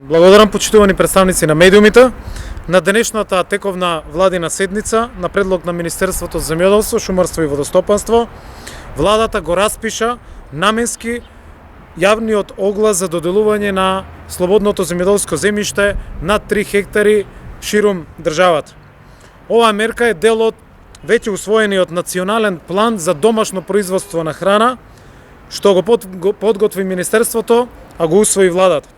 Благодарам, почитувани представници на медиумите. На денешната тековна владина седница на предлог на Министерството за земјоделство, шумарство и водостопанство, владата го распиша наменски јавниот оглас за доделување на слободното земјоделско земјиште над 3 хектари ширум државата. Оваа мерка е дел од веќе усвоениот национален план за домашно производство на храна, што го подготви Министерството, а го усвои владата.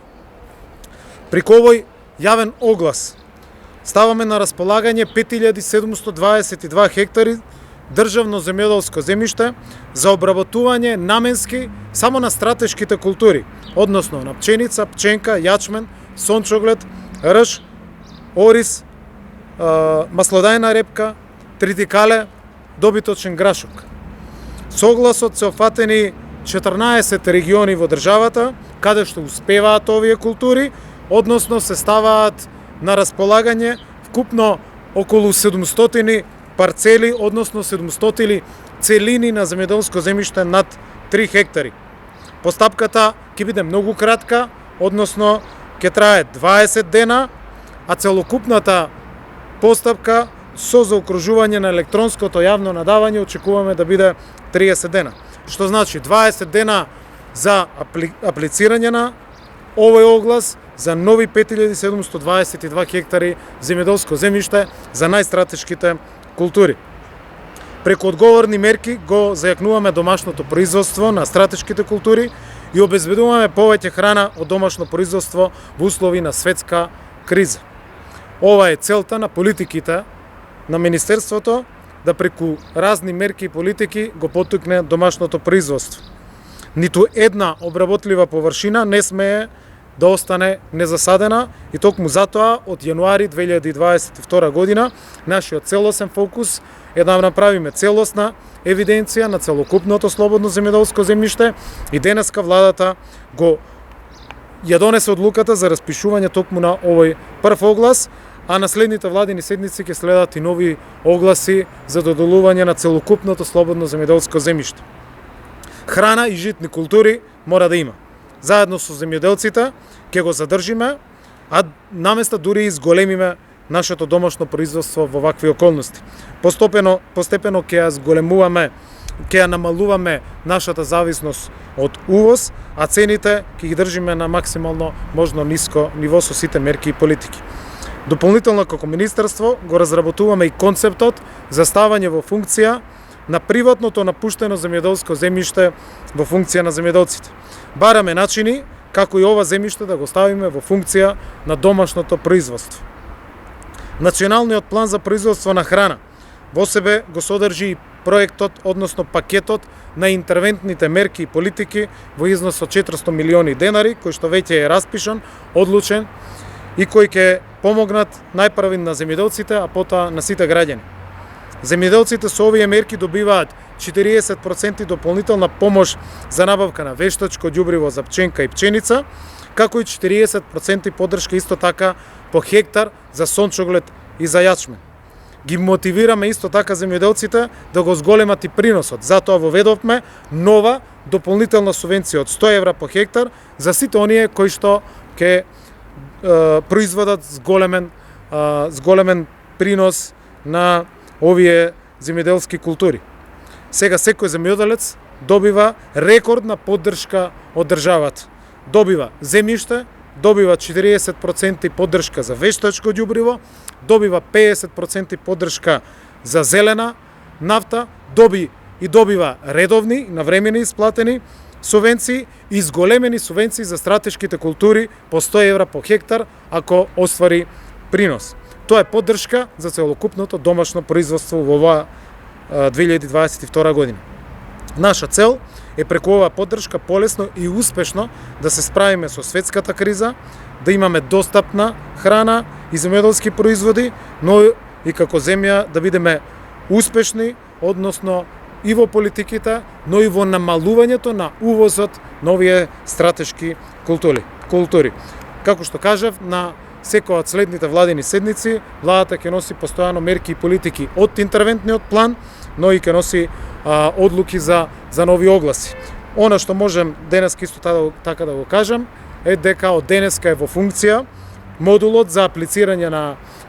Преку овој јавен оглас ставаме на располагање 5722 хектари државно земјоделско земјиште за обработување наменски само на стратешките култури, односно на пченица, пченка, јачмен, сончоглед, рж, ориз, маслодајна репка, тритикале, добиточен грашок. Со огласот се офатени 14 региони во државата, каде што успеваат овие култури, односно се ставаат на располагање вкупно околу 700 парцели, односно 700 целини на земјоделско земјиште над 3 хектари. Постапката ќе биде многу кратка, односно ќе трае 20 дена, а целокупната постапка со заокружување на електронското јавно надавање очекуваме да биде 30 дена. Што значи 20 дена за аплицирање на овој оглас за нови 5722 хектари земјоделско земјиште за најстратешките култури. Преку одговорни мерки го зајакнуваме домашното производство на стратешките култури и обезбедуваме повеќе храна од домашно производство во услови на светска криза. Ова е целта на политиките на Министерството, да преку разни мерки и политики го поттикне домашното производство. Ниту една обработлива површина не смее да остане незасадена и токму затоа од јануари 2022 година нашиот целосен фокус е да направиме целосна евиденција на целокупното слободно земјоделско земјиште и денеска владата ја донесе одлуката за распишување токму на овој прв оглас, а на следните владини седници ќе следат и нови огласи за доделување на целокупното слободно земјоделско земјиште. Храна и житни култури мора да има. Заедно со земјоделците ќе го задржиме, а наместа дури изголемиме нашето домашно производство во вакви околности. Постепено ќе ја зголемуваме, ќе ја намалуваме нашата зависност од увоз, а цените ќе ги држиме на максимално можно ниско ниво со сите мерки и политики. Дополнително како Министерство го разработуваме и концептот за ставање во функција на приватното напуштено земјоделско земјиште во функција на земјоделците. Бараме начини како и ова земјиште да го ставиме во функција на домашното производство. Националниот план за производство на храна во себе го содржи и проектот, односно пакетот на интервентните мерки и политики во износ од 400 милиони денари, кој што веќе е распишан, одлучен и кои ќе помогнат најпрви на земјоделците, а потоа на сите граѓани. Земјоделците со овие мерки добиваат 40% дополнителна помош за набавка на вештачко ѓубриво за пченка и пченица, како и 40% поддршка исто така по хектар за сончоглед и за јачмен. Ги мотивираме исто така земјоделците да го зголемат и приносот. Затоа воведовме нова дополнителна субвенција од 100 евра по хектар за сите оние кои што ќе производат зголемен принос на овие земјоделски култури. Сега секој земјоделец добива рекордна поддршка од државата. Добива земјиште, добива 40% поддршка за вештачко ѓубриво, добива 50% поддршка за зелена нафта, добива редовни, навремени исплатени субвенции и зголемени субвенции за стратешките култури по 100 евра по хектар ако оствари принос. Тоа е поддршка за целокупното домашно производство во оваа 2022 година. Наша цел е преку оваа поддршка полесно и успешно да се справиме со светската криза, да имаме достапна храна и земјоделски производи, но и како земја да бидеме успешни, односно и во политиките, но и во намалувањето на увозот на овие стратешки култури. Како што кажав, на секоја од следните владини седници, владата ќе носи постојано мерки и политики од интервентниот план, но и ќе носи одлуки за нови огласи. Она што можем денес исто така да го кажем е дека од денеска е во функција модулот за аплицирање на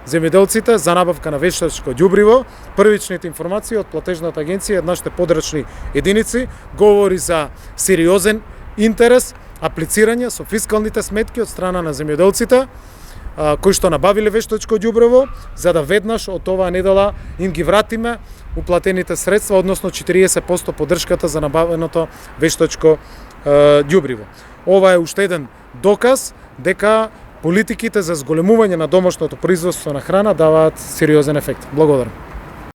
земјоделците за набавка на вештачко ѓубриво. Првичните информации од платежната агенција, нашите подрачни единици, говори за сериозен интерес, аплицирање со фискалните сметки од страна на земјоделците кои што набавиле вештачко ѓубриво, за да веднаш од оваа недела им ги вратиме уплатените средства, односно 40% поддршката за набавеното вештачко ѓубриво. Ова е уште еден доказ дека политиките за зголемување на домашното производство на храна даваат сериозен ефект. Благодарам.